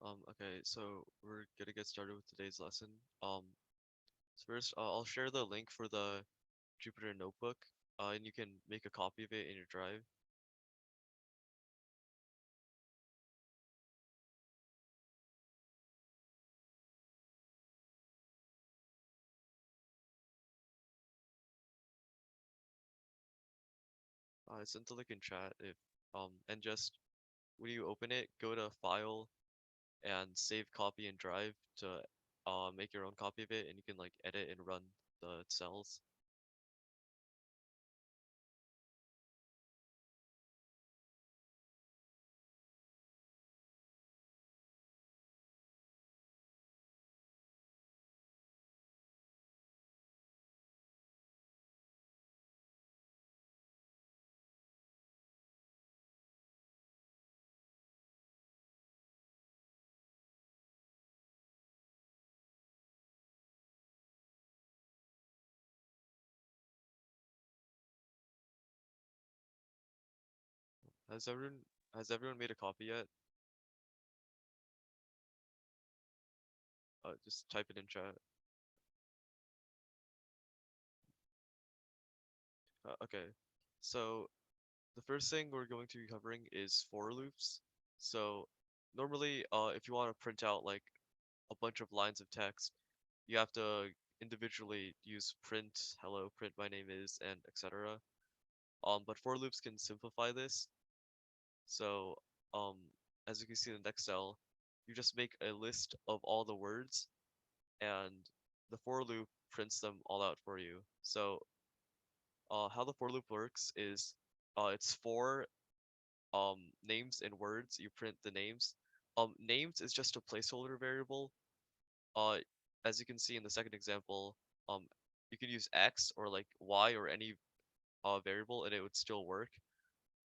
Okay, so we're gonna get started with today's lesson. So first, I'll share the link for the Jupyter Notebook, and you can make a copy of it in your drive. I sent the link in chat. If and just when you open it, go to File and Save Copy in Drive to make your own copy of it, and you can like edit and run the cells. Has everyone has everyone made a copy yet? Just type it in chat. Okay, so the first thing we're going to be covering is for loops. So normally, if you want to print out like a bunch of lines of text, you have to individually use print, hello, print my name is, and etc. But for loops can simplify this. So, um, as you can see in the next cell, you just make a list of all the words, and the for loop prints them all out for you. So, how the for loop works is, it's for names and words, you print the names. Names is just a placeholder variable. Uh, as you can see in the second example, um, you can use X or like Y or any variable and it would still work.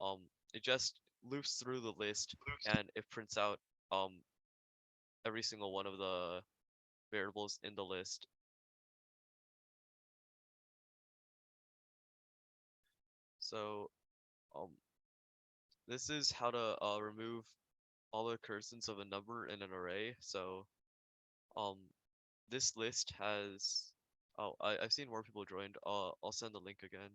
Um, it just loops through the list and it prints out um every single one of the variables in the list. So um, this is how to remove all the occurrences of a number in an array. So um, this list has. Oh, I've seen more people joined. I'll send the link again.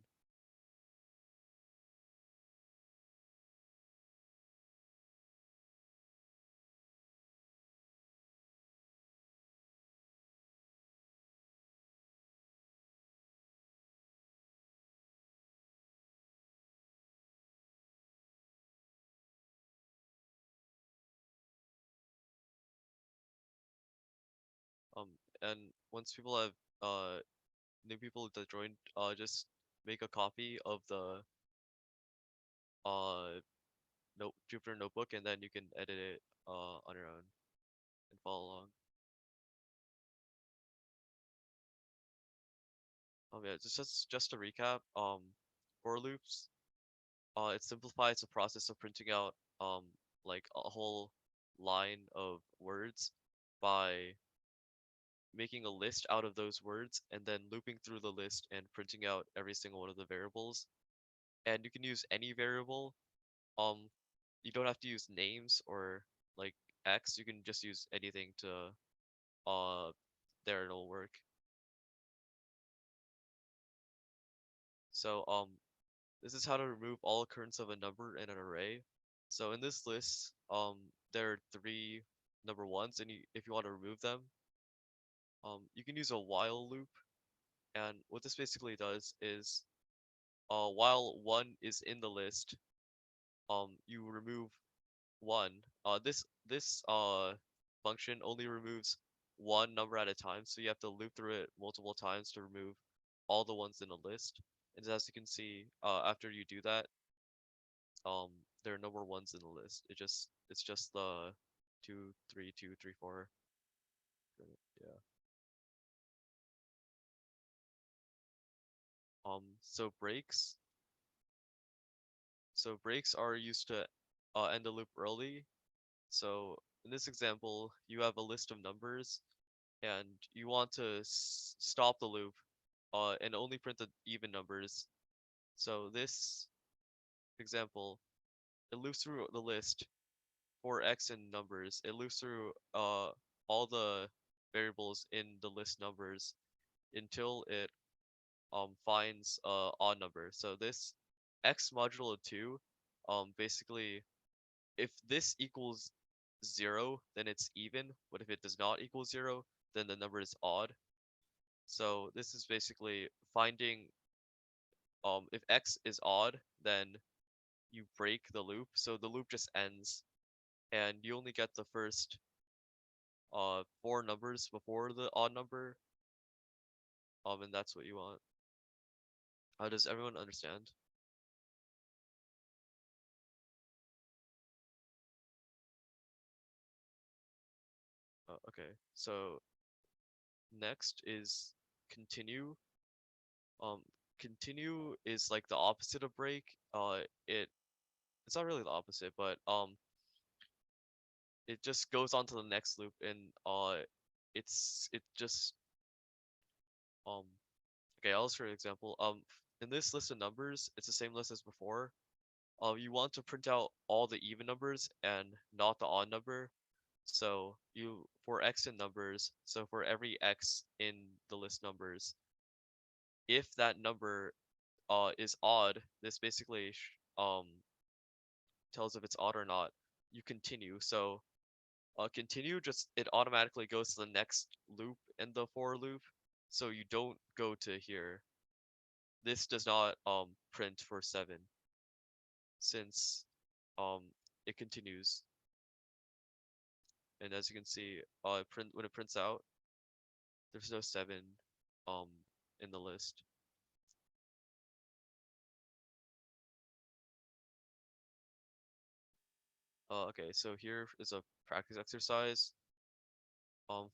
Um, and once people have uh new people that joined, just make a copy of the uh note Jupyter notebook, and then you can edit it on your own and follow along. Yeah, just to recap, for loops, it simplifies the process of printing out like a whole line of words by making a list out of those words and then looping through the list and printing out every single one of the variables. And you can use any variable. Um, you don't have to use names or like X. You can just use anything to there it'll work. So this is how to remove all occurrence of a number in an array. So in this list, there are three number ones, and if you want to remove them, you can use a while loop. And what this basically does is, while one is in the list, you remove one. This function only removes one number at a time, so you have to loop through it multiple times to remove all the ones in a list. And as you can see, after you do that, um, there are no more ones in the list. It's just the 2, 3, 2, 3, 4. Yeah. So breaks. So breaks are used to end the loop early. So in this example, you have a list of numbers and you want to stop the loop and only print the even numbers. So this example, it loops through the list for x in numbers, it loops through all the variables in the list numbers until it finds a odd number. So this x modulo 2 basically if this equals 0, then it's even, but if it does not equal 0, then the number is odd. So this is basically finding if x is odd, then you break the loop, so the loop just ends and you only get the first four numbers before the odd number, and that's what you want. Does everyone understand? Okay, so next is continue. Um, continue is like the opposite of break. It's not really the opposite, but it just goes on to the next loop and it just um okay, I'll show you an example. In this list of numbers, it's the same list as before. You want to print out all the even numbers and not the odd number. So you for x in numbers, so for every x in the list numbers, if that number is odd, this basically tells if it's odd or not. You continue. So continue just it automatically goes to the next loop in the for loop. So you don't go to here. This does not print for 7 since um it continues. And as you can see, print when it prints out, there's no 7 um in the list. Okay, so here is a practice exercise.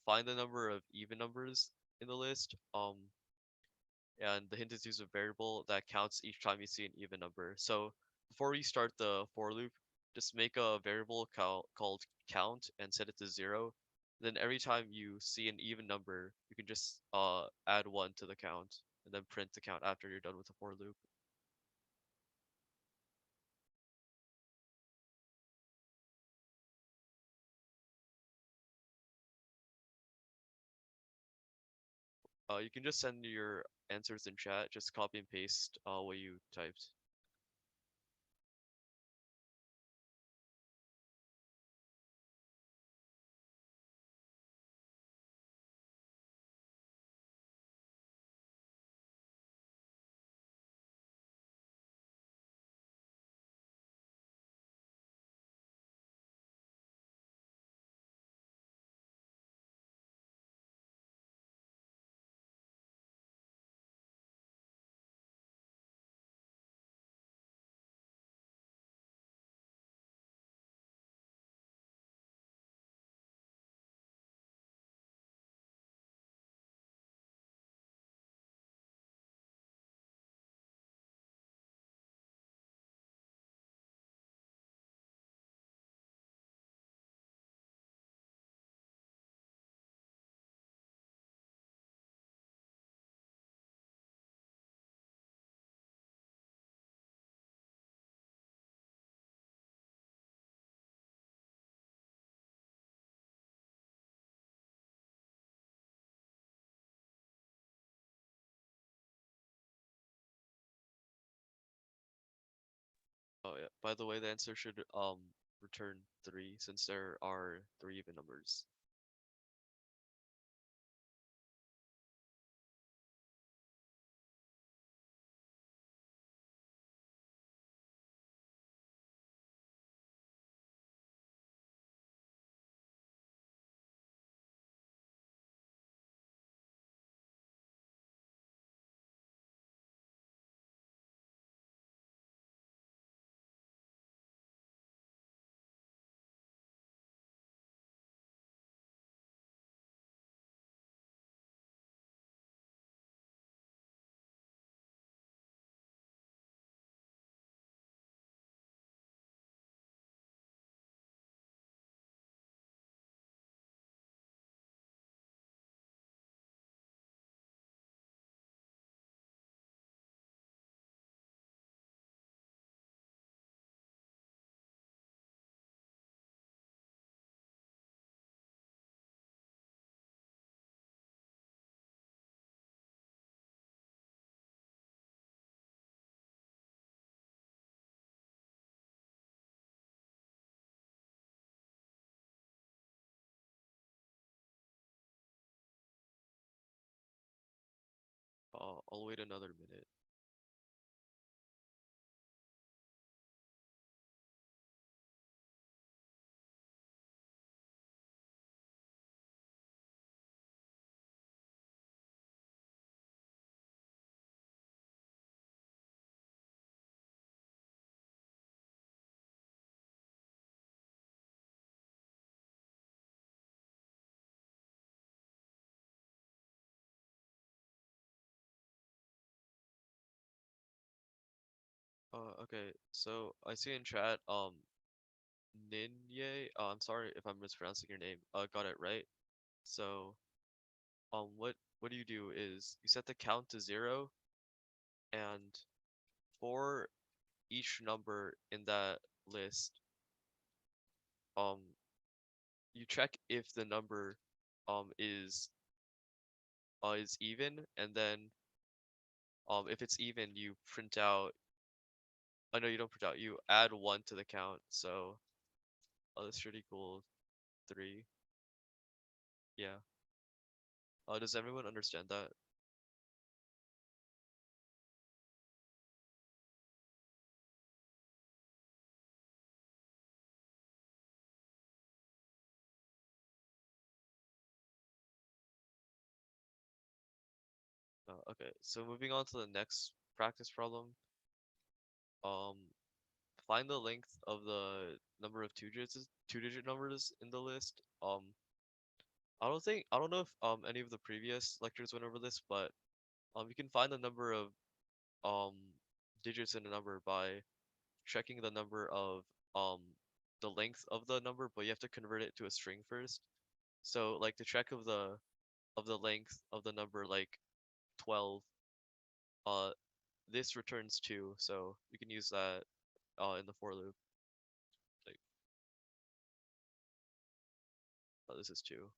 Find the number of even numbers in the list. And the hint is use a variable that counts each time you see an even number. So before you start the for loop, just make a variable called count and set it to 0. Then every time you see an even number, you can just add 1 to the count and then print the count after you're done with the for loop. You can just send your answers in chat, just copy and paste what you typed. Oh yeah. By the way, the answer should return 3 since there are 3 even numbers. I'll wait another minute. Okay, so I see in chat, Ninye, I'm sorry if I'm mispronouncing your name, got it right. So, what you do is you set the count to 0, and for each number in that list, um, you check if the number, is even, and then, if it's even, you print out, oh no, you don't print out, you add 1 to the count, so, this should equal 3, yeah. Does everyone understand that? Okay, so moving on to the next practice problem. Um, find the length of the number of two-digit numbers in the list. I don't know if any of the previous lectures went over this, but you can find the number of um digits in a number by checking the number of um the length of the number, but you have to convert it to a string first. So like the check of the length of the number like 12, uh this returns 2, so you can use that in the for loop. Like, this is 2.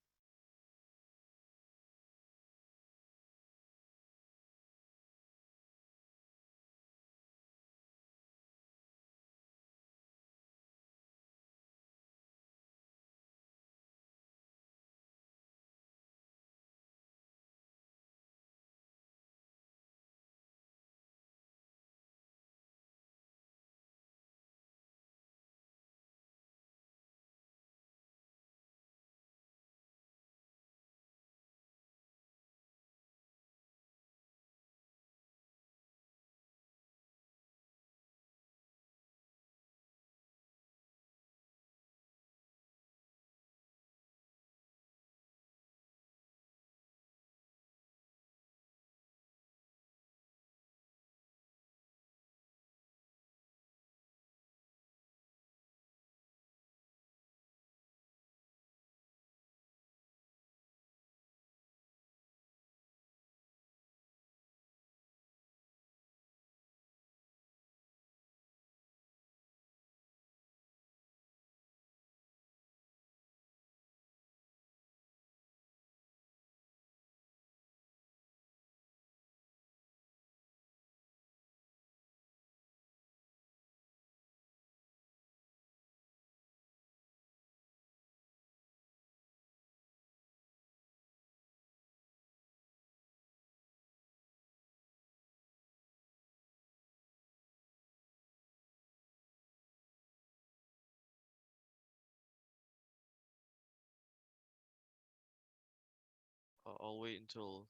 I'll wait until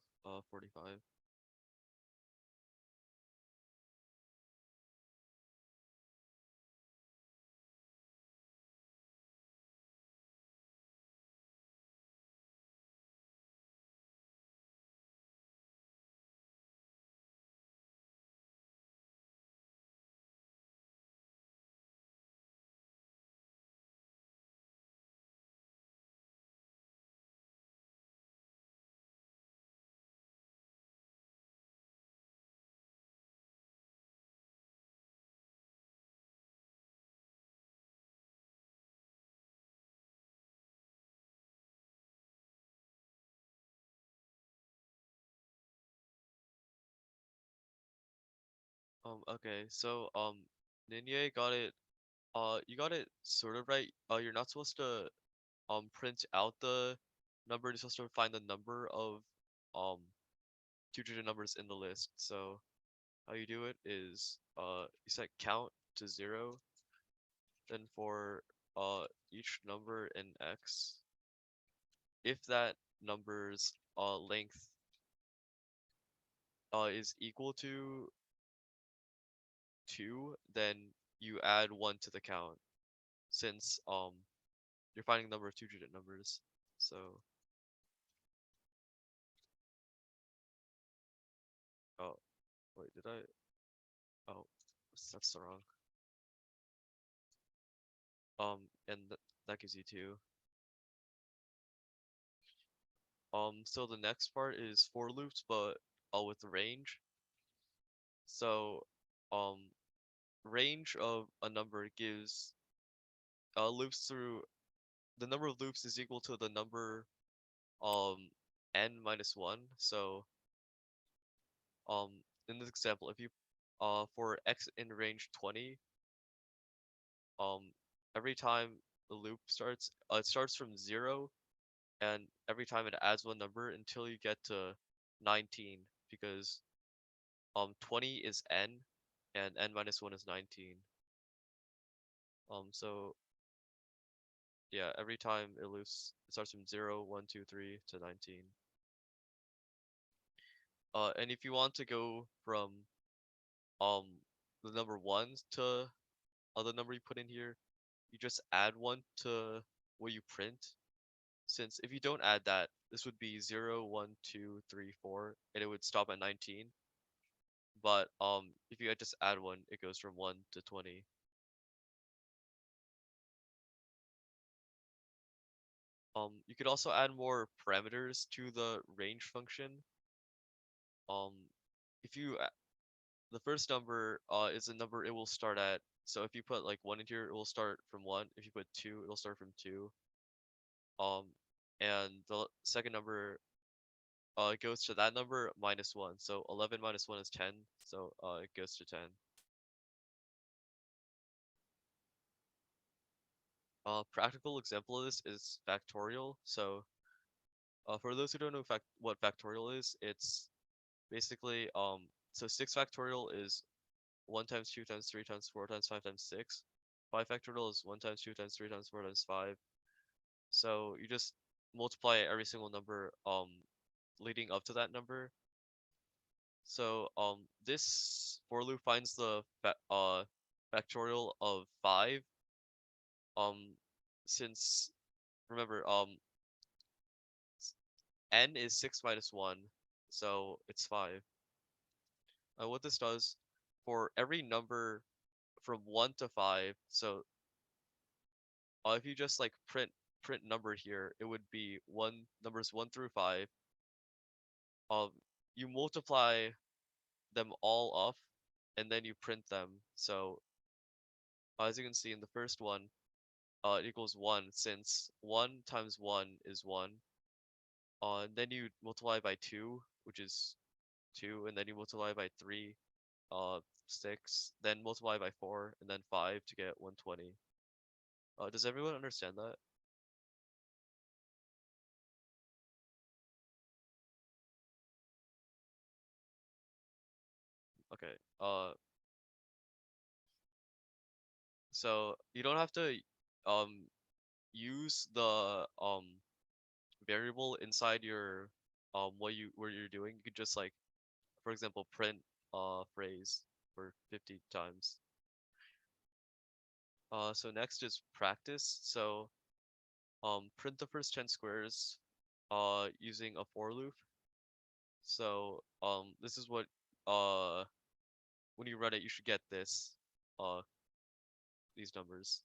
45. Okay, so Ninye got it. You got it sort of right. You're not supposed to print out the number. You're supposed to find the number of um two-digit numbers in the list. So how you do it is you set count to 0, then for each number in X, if that number's length is equal to 2, then you add 1 to the count, since you're finding a number of two-digit numbers. So oh wait, did I? Oh, that's the wrong. And that gives you 2. So the next part is for loops, but with range. So um range of a number gives loops through the number of loops is equal to the number n minus 1. So um in this example, if you for x in range 20, um every time the loop starts, it starts from 0, and every time it adds one number until you get to 19, because 20 is n and n minus 1 is 19. So yeah, every time it loops, it starts from 0, 1, 2, 3 to 19. And if you want to go from um the number 1 to the number you put in here, you just add 1 to what you print. Since if you don't add that, this would be 0, 1, 2, 3, 4, and it would stop at 19. But if you just add 1, it goes from 1 to 20. You could also add more parameters to the range function. Um, if you the first number is a number it will start at. So if you put like 1 in here, it will start from 1. If you put 2, it'll start from 2. Um, and the second number it goes to that number minus 1. So 11 minus 1 is 10. So it goes to 10. Practical example of this is factorial. So for those who don't know what factorial is, it's basically so 6 factorial is 1 times 2 times 3 times 4 times 5 times 6. 5 factorial is 1 times 2 times 3 times 4 times 5. So you just multiply every single number leading up to that number. So this for loop finds the factorial of 5. Since remember n is 6 minus 1, so it's 5. What this does for every number from 1 to 5, so if you just like print number here, it would be numbers 1 through 5. Um, you multiply them all off, and then you print them. So as you can see in the first one, it equals 1, since 1 times 1 is 1. And then you multiply by 2, which is 2, and then you multiply by 3, 6, then multiply by 4, and then 5 to get 120. Does everyone understand that? Okay. So you don't have to um use the variable inside your where you're doing. You could just like, for example, print phrase for 50 times. So next is practice. So print the first 10 squares using a for loop. So this is what when you run it, you should get uh these numbers.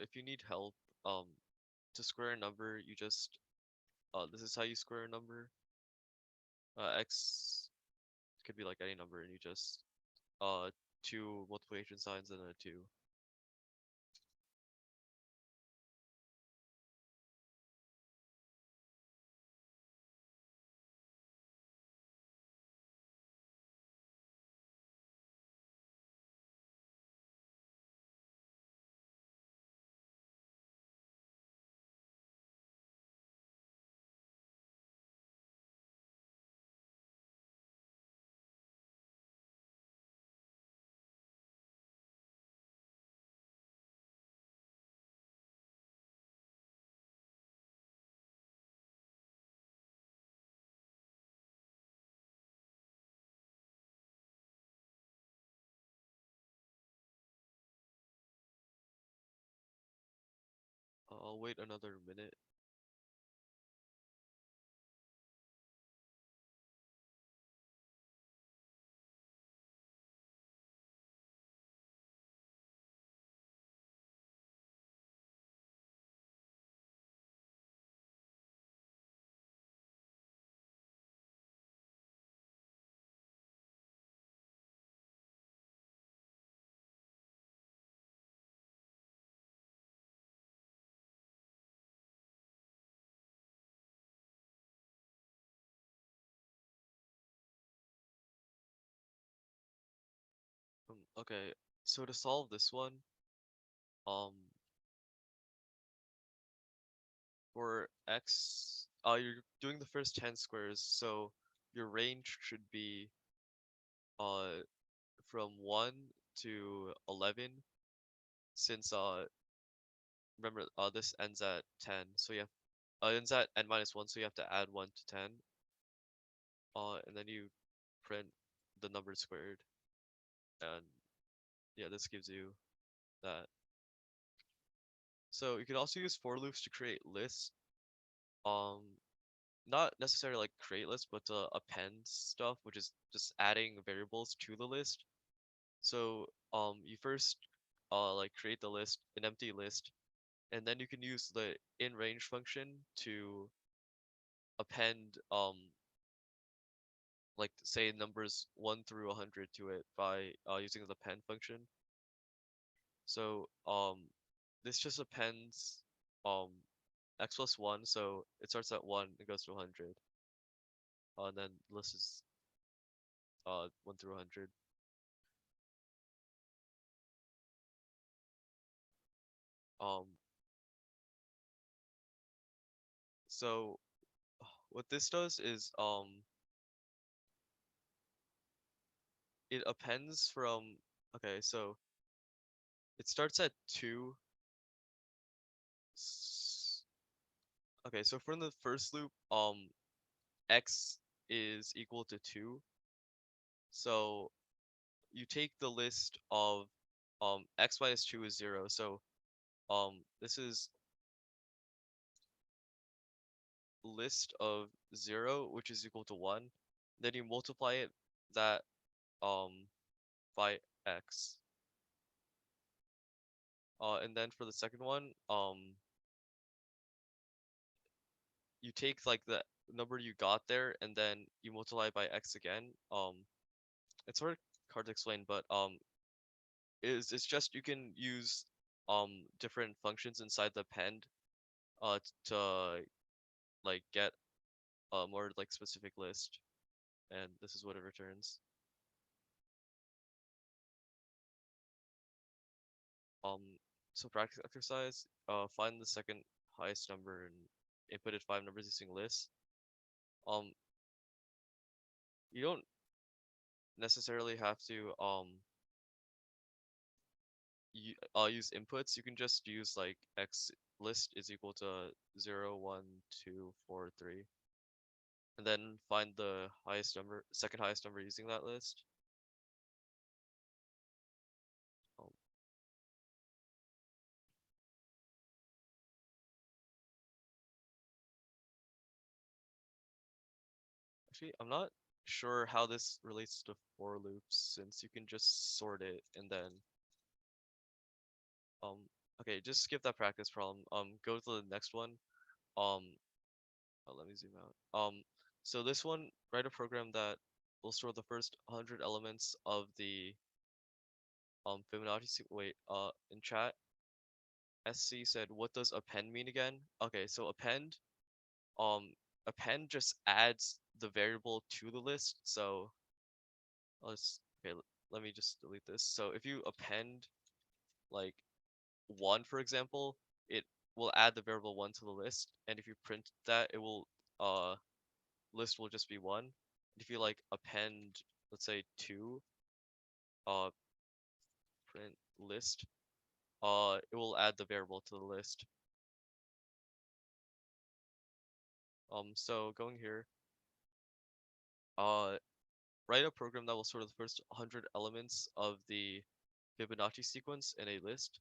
If you need help, um, to square a number, you just this is how you square a number. X could be like any number, and you just uh two multiplication signs and a two. I'll wait another minute. Okay, so to solve this one, um, for x, you're doing the first 10 squares, so your range should be uh from 1 to 11, since remember this ends at 10, so you have ends at n minus 1, so you have to add 1 to 10, and then you print the number squared, and yeah, this gives you that. So you can also use for loops to create lists. Um, Not necessarily like create lists, but to append stuff, which is just adding variables to the list. So you first like create the list, an empty list, and then you can use the in range function to append like say numbers 1 through 100 to it by using the append function. So this just appends um x plus 1, so it starts at 1 and goes to 100. And then list is 1 through 100. Um so what this does is it appends from, okay, so it starts at 2. Okay, so from the first loop, x is equal to 2. So you take the list of x minus 2 is 0. So this is list of 0, which is equal to 1. Then you multiply it that um by x. And then for the second one, you take like the number you got there and then you multiply by x again. It's sort of hard to explain, but it's just you can use different functions inside the append to like get a more like specific list, and this is what it returns. Um, so practice exercise, find the second highest number and inputted 5 numbers using lists. Um, you don't necessarily have to use inputs. You can just use like x list is equal to 0, 1, 2, 4, 3, and then find the highest number, second highest number using that list. Um, Actually, I'm not sure how this relates to for loops, since you can just sort it and then um Okay, just skip that practice problem. Go to the next one. Um, Let me zoom out. So this one, write a program that will store the first 100 elements of the Fibonacci wait, in chat, SC said, what does append mean again? Okay, so um, append just adds the variable to the list. So okay, let me just delete this. So if you append like 1, for example, it will add the variable 1 to the list, and if you print that, it will list will just be 1. And if you like append, let's say 2, uh, print list, it will add the variable to the list. So going here, uh, write a program that will sort the first 100 elements of the Fibonacci sequence in a list.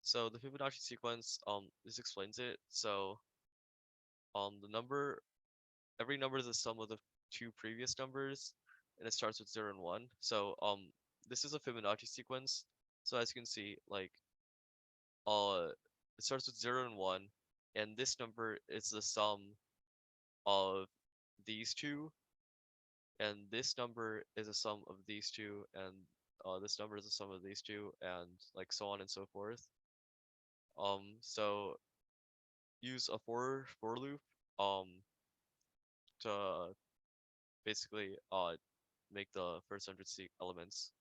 So the Fibonacci sequence, this explains it. So, the number, every number is the sum of the two previous numbers, and it starts with 0 and 1. So, this is a Fibonacci sequence. So as you can see, like, uh, it starts with 0 and 1, and this number is the sum of these two, and this number is a sum of these two, and this number is a sum of these two, and like so on and so forth. So use a for loop um to basically make the first 100 elements.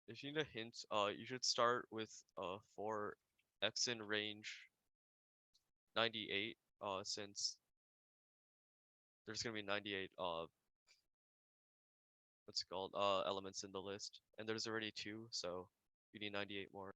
If you need a hint, you should start with for x in range 98, since there's gonna be 98 what's it called, elements in the list, and there's already 2, so you need 98 more.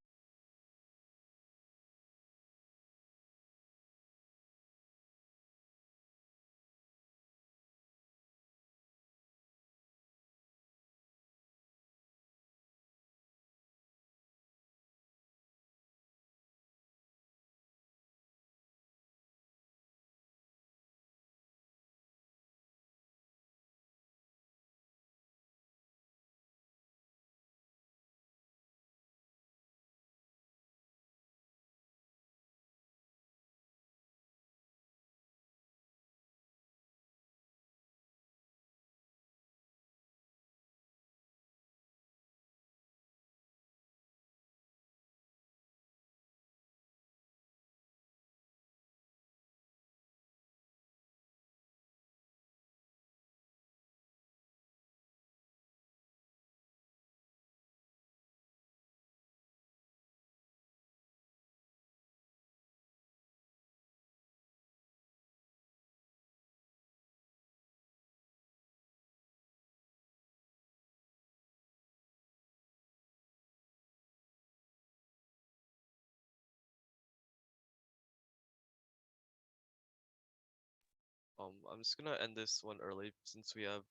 I'm just gonna end this one early since we have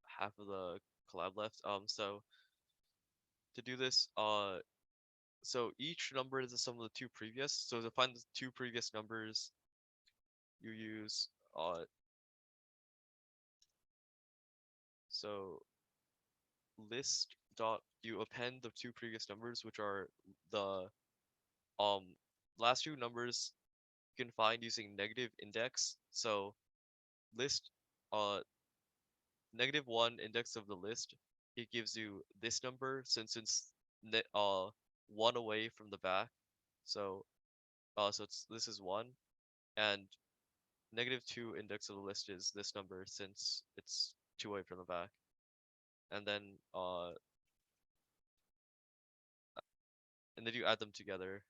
half of the collab left. So to do this, so each number is the sum of the two previous. So to find the two previous numbers, you use so list dot you append the two previous numbers, which are the um last two numbers you can find using negative index. So list uh -1 index of the list, it gives you this number since it's 1 away from the back. So this is 1, and -2 index of the list is this number since it's 2 away from the back. And then you add them together.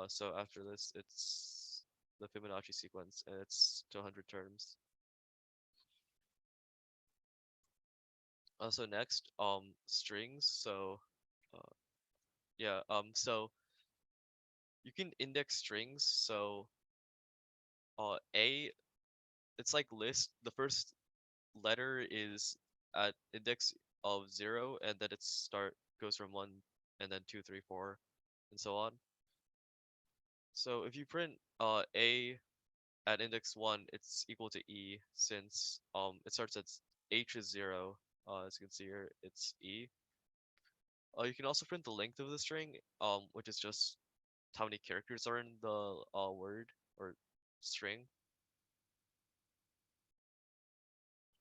So after this, it's the Fibonacci sequence, and it's to 100 terms. So next, strings. So, uh, yeah. So you can index strings. So a, it's like list. The first letter is at index of 0, and then its start goes from 1, and then 2, 3, 4, and so on. So if you print a at index 1, it's equal to e, since it starts at h is 0. As you can see here, it's e. You can also print the length of the string, which is just how many characters are in the word or string.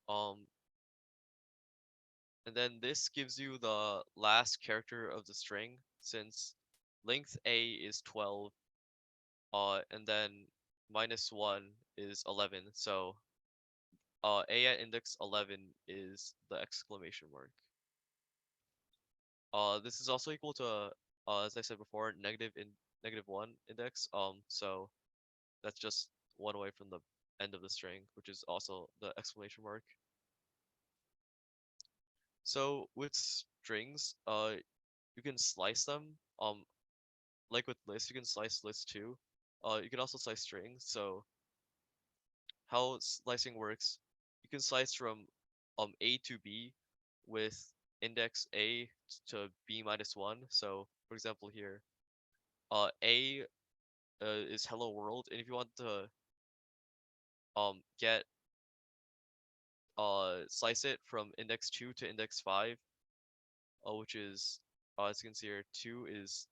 Um, and then this gives you the last character of the string, since length a is 12, and then -1 is 11. So a at index 11 is the exclamation mark. This is also equal to, as I said before, -1 index. So that's just one away from the end of the string, which is also the exclamation mark. So with strings, you can slice them. Like with lists, you can slice lists too. You can also slice strings. So how slicing works, you can slice from A to B with index A to B -1. So for example here, A is hello world, and if you want to get slice it from index 2 to index 5, which is as you can see here, 2 is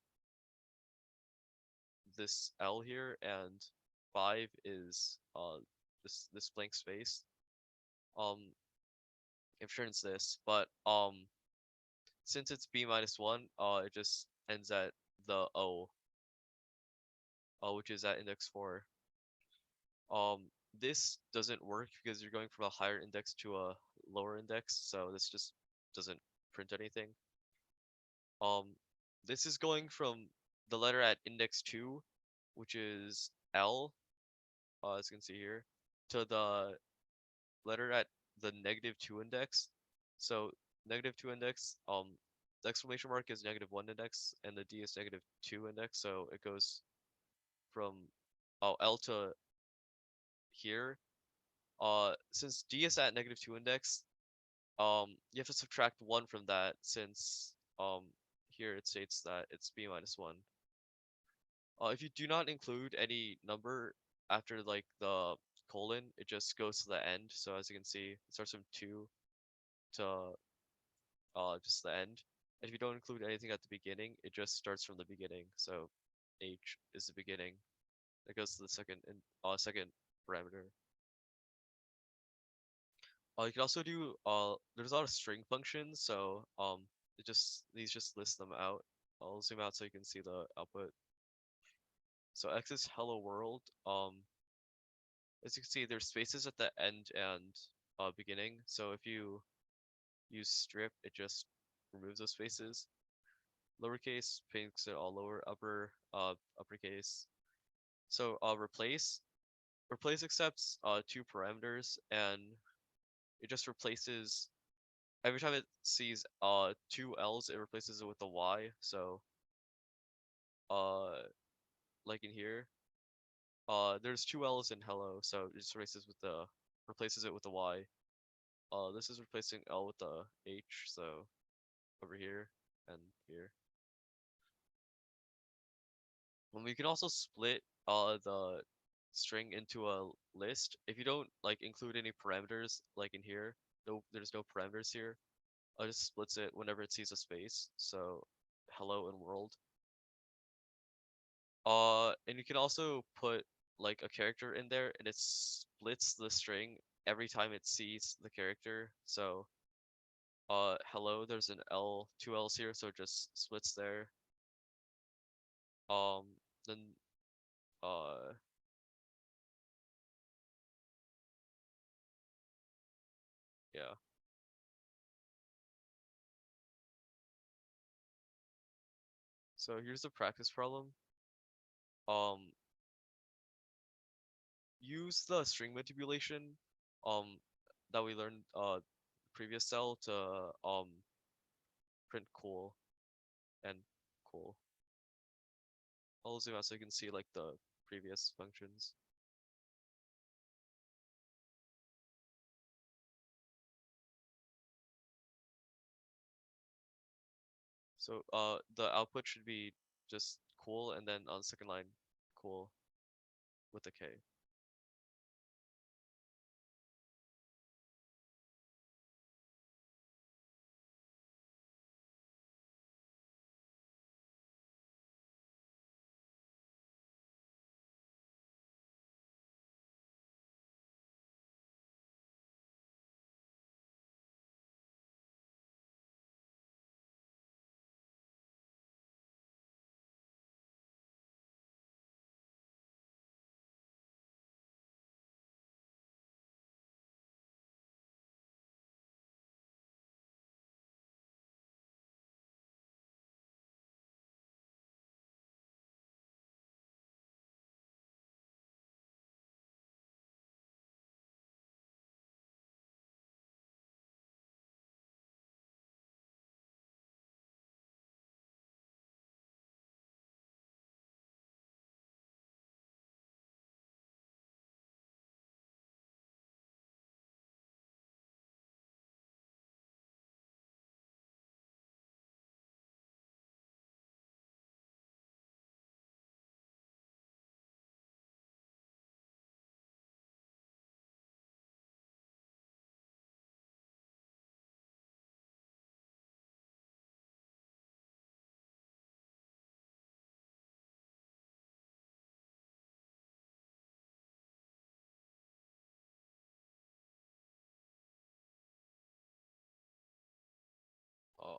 this L here, and 5 is this blank space. It turns this, but since it's B-1, it just ends at the O, which is at index 4. This doesn't work because you're going from a higher index to a lower index, so this just doesn't print anything. This is going from the letter at index 2, which is L, as you can see here, to the letter at the -2 index. So -2 index, the exclamation mark is -1 index, and the D is -2 index, so it goes from L to here. Since D is at -2 index, you have to subtract 1 from that, since here it states that it's B-1. If you do not include any number after like the colon, it just goes to the end. So as you can see, it starts from 2 to just the end. And if you don't include anything at the beginning, it just starts from the beginning. So H is the beginning. That goes to the second parameter. You can also do there's a lot of string functions, so these just list them out. I'll zoom out so you can see the output. So X is hello world. As you can see, there's spaces at the end and beginning. So if you use strip, it just removes those spaces. Lowercase makes it all lower, uppercase. So replace accepts 2 parameters, and it just replaces every time it sees 2 L's, it replaces it with a Y. So uh like in here, there's 2 L's in hello, so it just replaces it with a Y. This is replacing L with the H, so over here and here. And we can also split the string into a list. If you don't like include any parameters, like in here, there's no parameters here. It just splits it whenever it sees a space. So hello and world. And you can also put like a character in there, and it splits the string every time it sees the character. So hello, there's an L, 2 L's here, so it just splits there. Um, then uh yeah. So here's the practice problem. Um, use the string manipulation um that we learned previous cell to print cool and cool. I'll zoom out so you can see like the previous functions. So the output should be just cool, and then on the second line, cool with a K.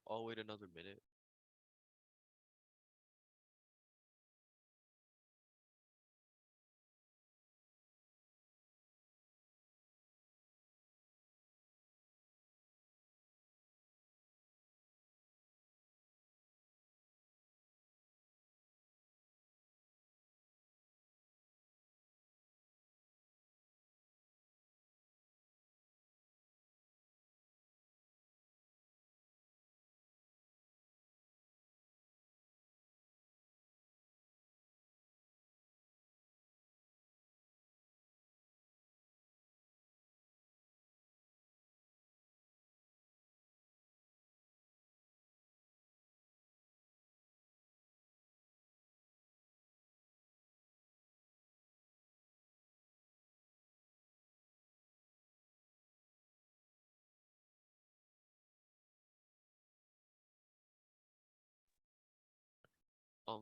I'll wait another minute.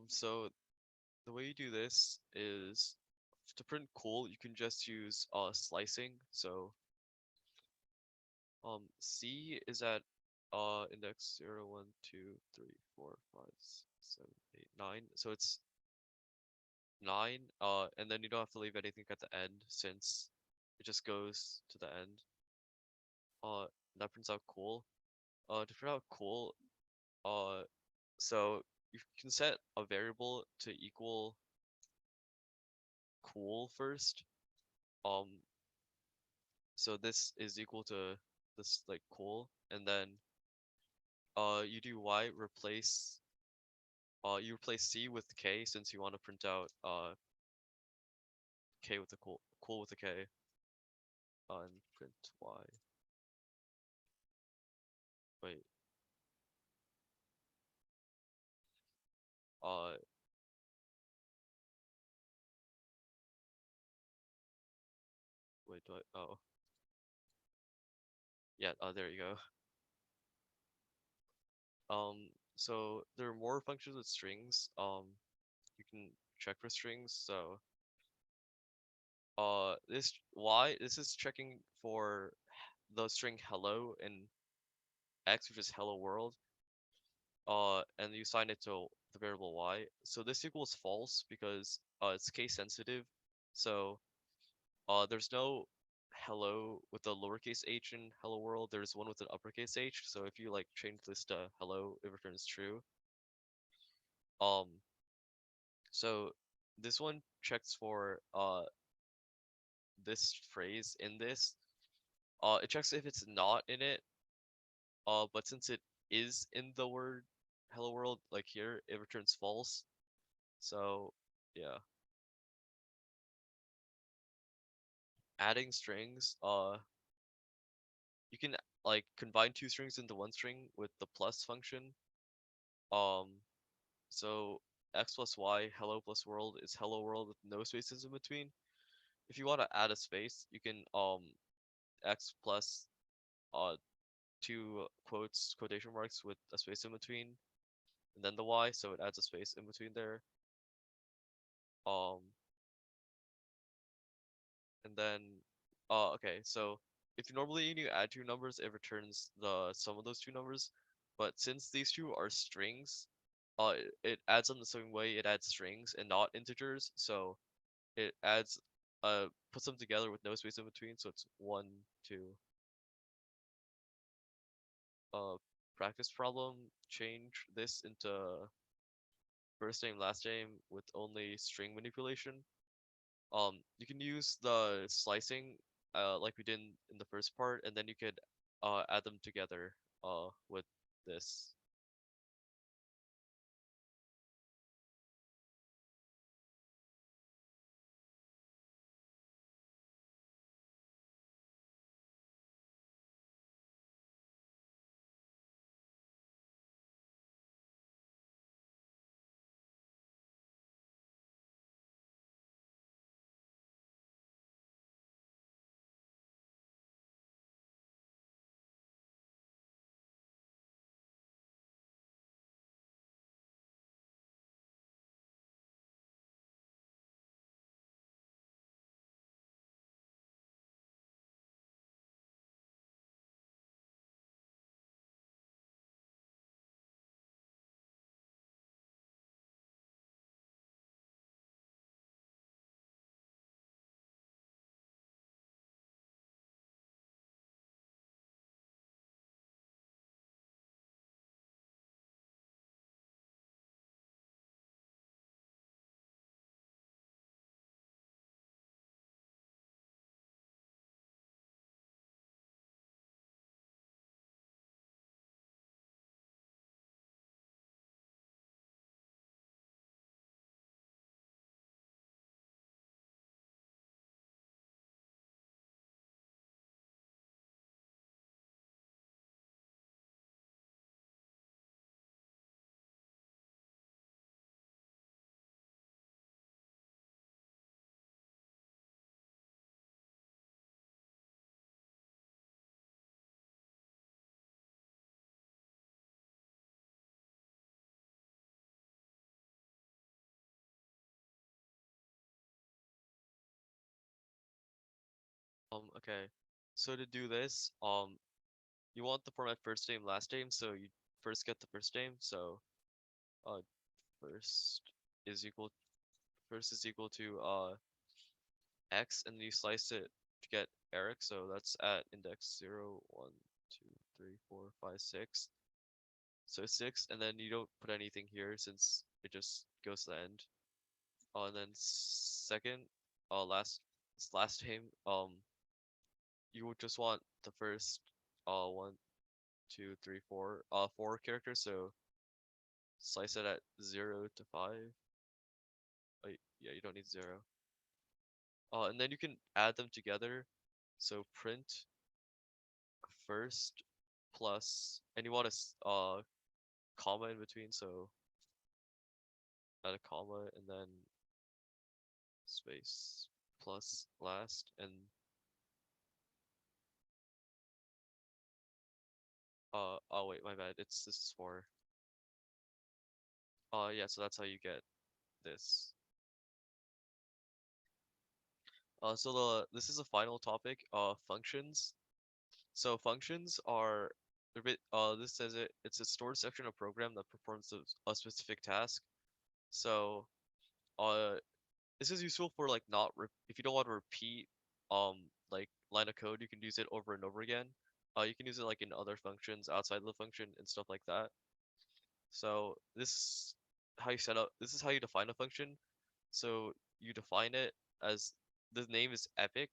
So the way you do this is to print cool, you can just use slicing. So C is at index 0, 1, 2, 3, 4, 5, 6, 7, 8, 9. So it's 9, and then you don't have to leave anything at the end since it just goes to the end. Uh, that prints out cool. To print out cool, uh, so you can set a variable to equal cool first. Um, so this is equal to this like cool, and then you do y replace you replace c with k since you want to print out k with the cool with a k, and print y. Wait, uh, wait, do I? Oh, yeah. There you go. So there are more functions with strings. You can check for strings. So this is checking for the string hello in x, which is hello world. And you assign it to the variable y. So this equals false because it's case sensitive. So there's no hello with a lowercase h in hello world. There's one with an uppercase h. So if you like change this to hello, it returns true. Um, so this one checks for this phrase in this. It checks if it's not in it. But since it is in the word hello world, like here, it returns false. So yeah, adding strings, you can like combine two strings into one string with the plus function. Um, so x plus y, hello plus world is hello world with no spaces in between. If you want to add a space, you can x plus uh two quotation marks with a space in between, and then the y, so it adds a space in between there. Um, and then okay, so if normally you add two numbers, it returns the sum of those two numbers, but since these two are strings, it adds them the same way it adds strings and not integers, so it adds puts them together with no space in between, so it's one, two. uh Practice problem, change this into first name last name with only string manipulation. You can use the slicing like we did in the first part, and then you could add them together with this. Okay, so to do this, you want the format first name last name, so you first get the first name. So uh first is equal first is equal to x, and you slice it to get Eric, so that's at index 0, 1, 2, 3, 4, 5, 6. So 6, and then you don't put anything here since it just goes to the end. And then second, last name, you would just want the first, one, two, three, four characters. So slice it at 0 to 5. Oh, yeah, you don't need 0. And then you can add them together. So print first plus, and you want a comma in between. So add a comma and then space plus last, and oh wait, my bad, this is 4. Yeah, so that's how you get this. So this is a final topic, functions. So functions are a bit, this says it's a stored section of program that performs a specific task. So uh this is useful for like not if you don't want to repeat like line of code, you can use it over and over again. You can use it like in other functions outside the function and stuff like that. So this is how you define a function. So you define it as the name is epic,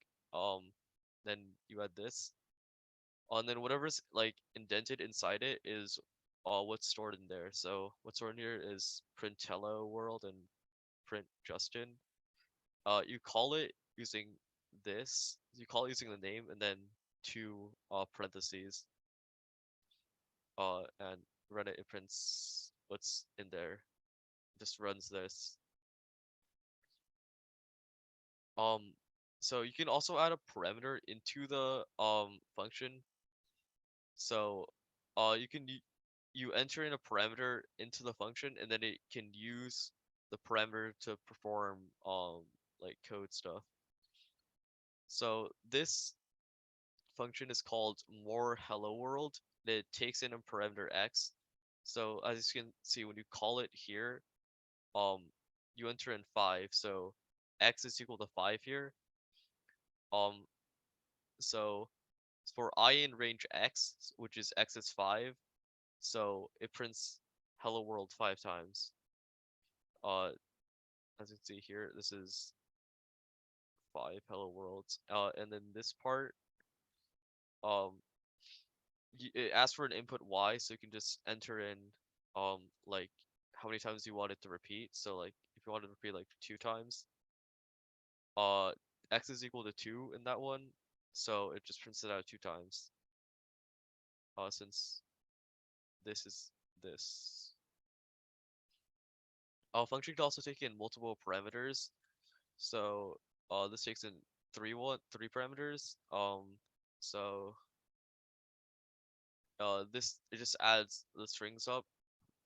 then you add this. And then whatever's like indented inside it is what's stored in there. So what's stored in here is print hello world and print Justin, you call it using this. You call it using the name and then two parentheses. And run it. It prints what's in there. Just runs this. Um, so you can also add a parameter into the function. So, you can you enter in a parameter into the function, and then it can use the parameter to perform like code stuff. So this function is called more hello world. And it takes in a parameter x. So as you can see, when you call it here, um, you enter in 5. So x is equal to 5 here. Um, so for I in range x, which is x is 5, so it prints hello world 5 times. Uh, as you can see here, this is 5 hello worlds. And then this part, um, it asks for an input y, so you can just enter in, like how many times you want it to repeat. So like if you want it to repeat like 2 times, uh, x is equal to 2 in that one, so it just prints it out 2 times. Since this is this. Function can also take in multiple parameters. So this takes in three parameters. So this it just adds the strings up,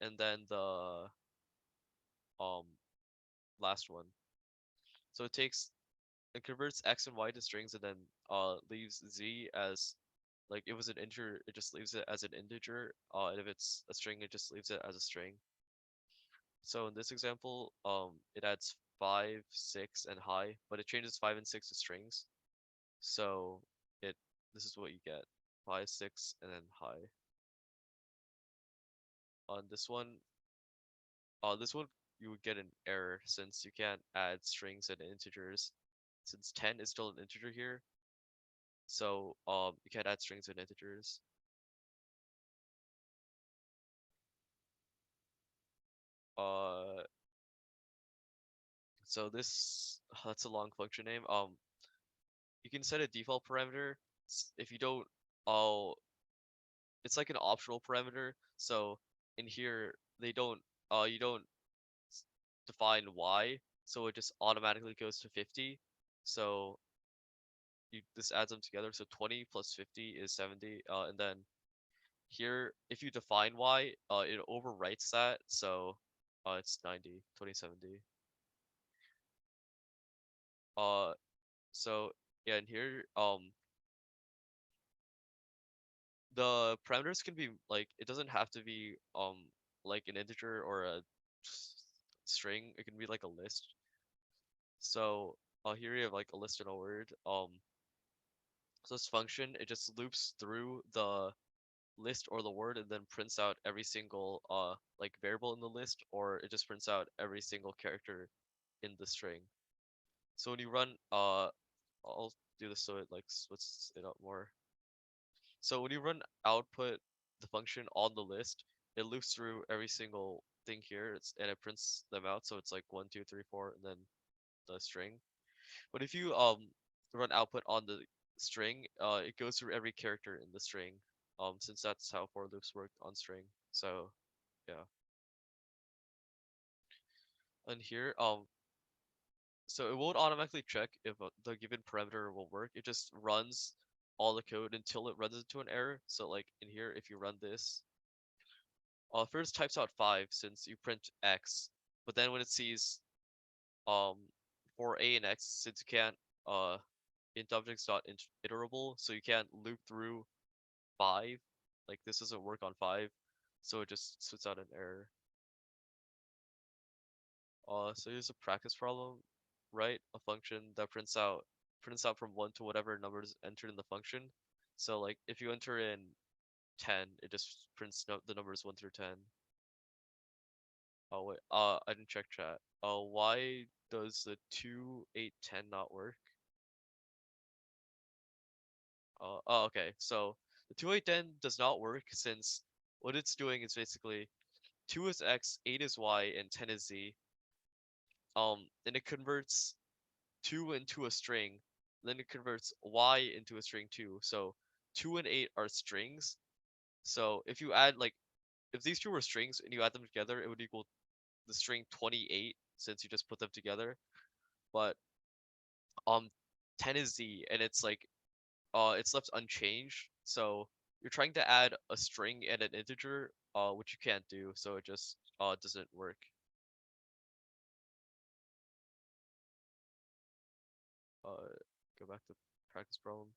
and then the um last one. So it converts x and y to strings, and then leaves z as, like, it was an integer, it just leaves it as an integer. And if it's a string, it just leaves it as a string. So in this example, it adds 5, 6, and high, but it changes 5 and 6 to strings. So it this is what you get: 5, 6, and then high. On this one you would get an error since you can't add strings and integers. Since 10 is still an integer here, so you can't add strings and integers. Uh, so this that's a long function name. You can set a default parameter. If you don't, uh, it's like an optional parameter. So in here they don't you don't define y, so it just automatically goes to 50. So this adds them together. So 20 plus 50 is 70. And then here, if you define y, it overwrites that. So it's 90, 2070. Uh, so yeah, and here, the parameters can be like, it doesn't have to be like an integer or a string. It can be like a list. So here you have like a list and a word. So this function, it just loops through the list or the word and then prints out every single like variable in the list, or it just prints out every single character in the string. So when you run I'll do this so it like splits it up more. So when you run output the function on the list, it loops through every single thing here, and it prints them out. So it's like 1, 2, 3, 4, and then the string. But if you run output on the string, it goes through every character in the string. Since that's how for loops work on string. So yeah. And here, so it won't automatically check if the given parameter will work. It just runs all the code until it runs into an error. So like in here, if you run this, first types out 5 since you print x, but then when it sees um for a and x, since you can't int objects dot iterable, so you can't loop through 5, like this doesn't work on 5, so it just spits out an error. So here's a practice problem. Write a function that prints out from 1 to whatever numbers entered in the function. So like if you enter in 10, it just prints the numbers 1 through 10. Oh wait, I didn't check chat. Why does the 2, 8, 10 not work? Oh, okay. So the 2, 8, 10 does not work since what it's doing is basically 2 is x, 8 is y, and 10 is z. and it converts 2 into a string, then it converts y into a string too. So 2 and 8 are strings. So if you add like if these two were strings and you add them together, it would equal the string 28 since you just put them together. But um 10 is z and it's like it's left unchanged. So you're trying to add a string and an integer, which you can't do, so it just doesn't work. Uh Go back to practice problem.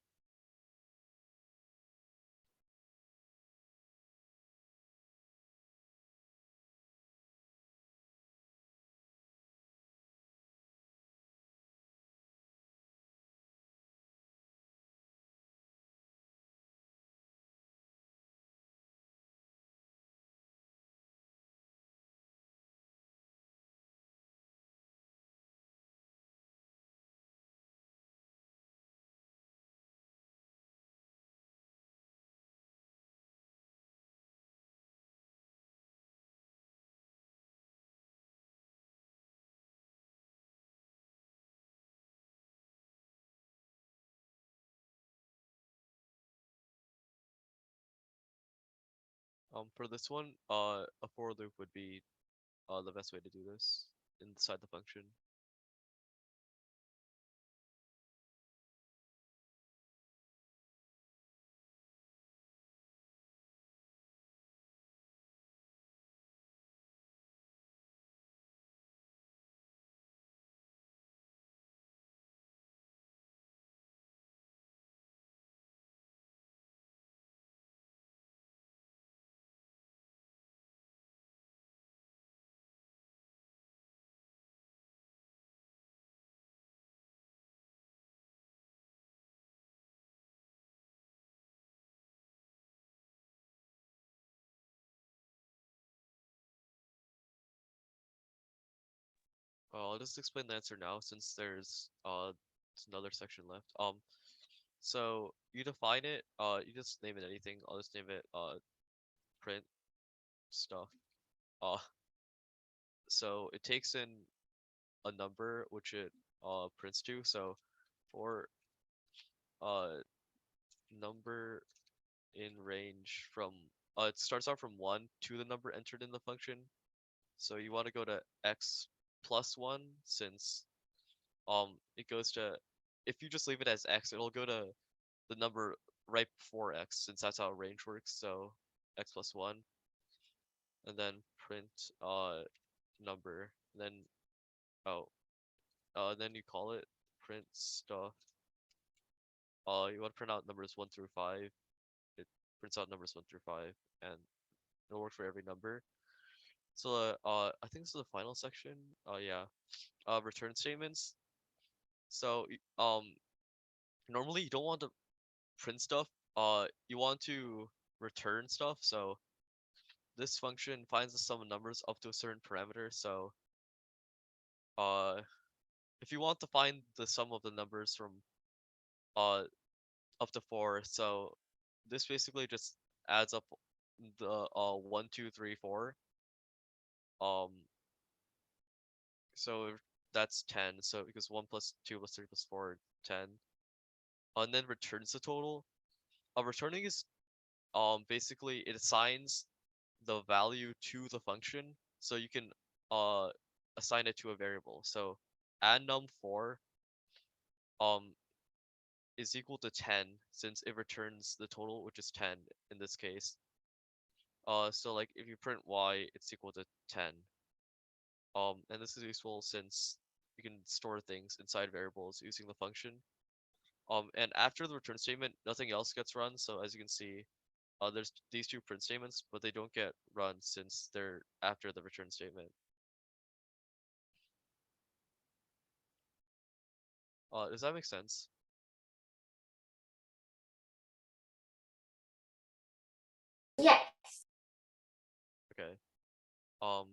For this one, a for loop would be the best way to do this inside the function. I'll just explain the answer now since there's another section left. So you define it, you just name it anything. I'll just name it print stuff. Uh so it takes in a number which it prints to. So for uh number in range from it starts out from 1 to the number entered in the function. So you want to go to x plus 1 since it goes to, if you just leave it as x, it'll go to the number right before x since that's how range works. So x plus 1 and then print number, then oh then you call it print stuff. You want to print out numbers 1 through 5. It prints out numbers 1 through 5 and it'll work for every number. So I think this is the final section. Yeah. Return statements. So normally you don't want to print stuff. You want to return stuff. So this function finds the sum of numbers up to a certain parameter. So uh if you want to find the sum of the numbers from uh up to 4, so this basically just adds up the 1, 2, 3, 4. Um so that's 10. So because 1 plus 2 plus 3 plus 4, 10. And then returns the total. Returning is basically it assigns the value to the function, so you can uh assign it to a variable. So add num4 um is equal to 10 since it returns the total, which is 10 in this case. So like if you print y, it's equal to 10. And this is useful since you can store things inside variables using the function. And after the return statement, nothing else gets run. So as you can see, there's these two print statements, but they don't get run since they're after the return statement. Does that make sense? Yes. Okay. Um,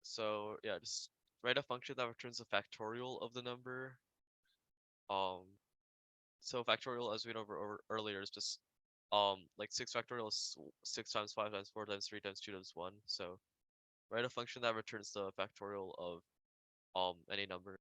so yeah, just write a function that returns the factorial of the number. Um, so factorial, as we went over earlier, is just like 6 factorial is 6 times 5 times 4 times 3 times 2 times 1. So Write a function that returns the factorial of any number.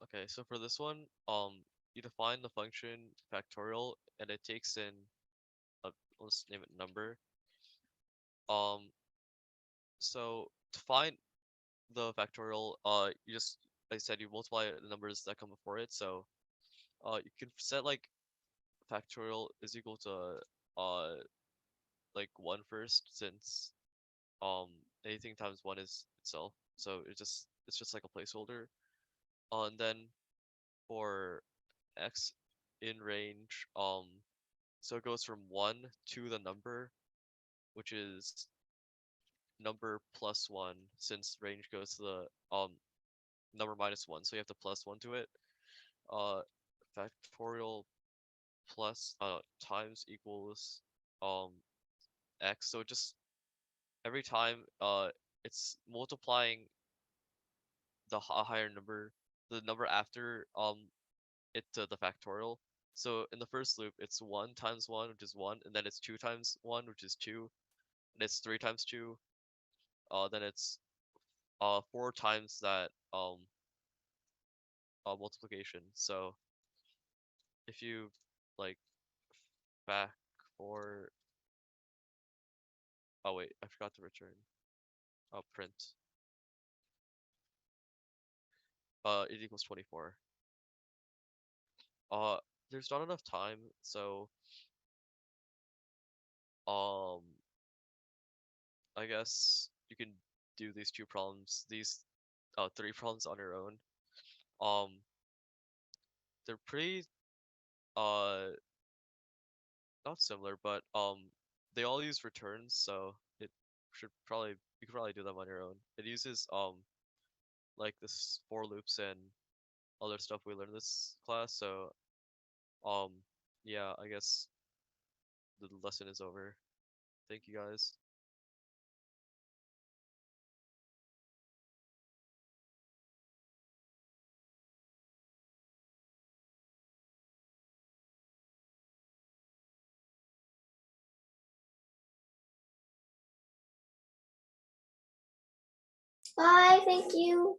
Okay, so for this one, you define the function factorial, and it takes in a, let's name it number. Um, so to find the factorial, you just, like I said, you multiply the numbers that come before it. So, you can set like factorial is equal to like 1 first, since anything times 1 is itself. So it's just like a placeholder. And then for x in range, so it goes from 1 to the number, which is number plus 1, since range goes to the number minus 1, so you have to plus 1 to it. Uh, factorial plus times equals um x. So just every time it's multiplying the higher number, the number after it to the factorial. So in the first loop, it's 1 times 1, which is 1, and then it's 2 times 1, which is 2, and it's 3 times 2. Then it's 4 times that multiplication. So if you like back for, oh wait, I forgot to return. Print. It equals 24. Uh, there's not enough time, so um, I guess you can do these two problems, these three problems on your own. Um, they're pretty uh not similar, but they all use returns, so it should probably you could probably do them on your own. It uses like this for loops and other stuff we learned this class, so um yeah, I guess the lesson is over. Thank you guys. Bye. Thank you.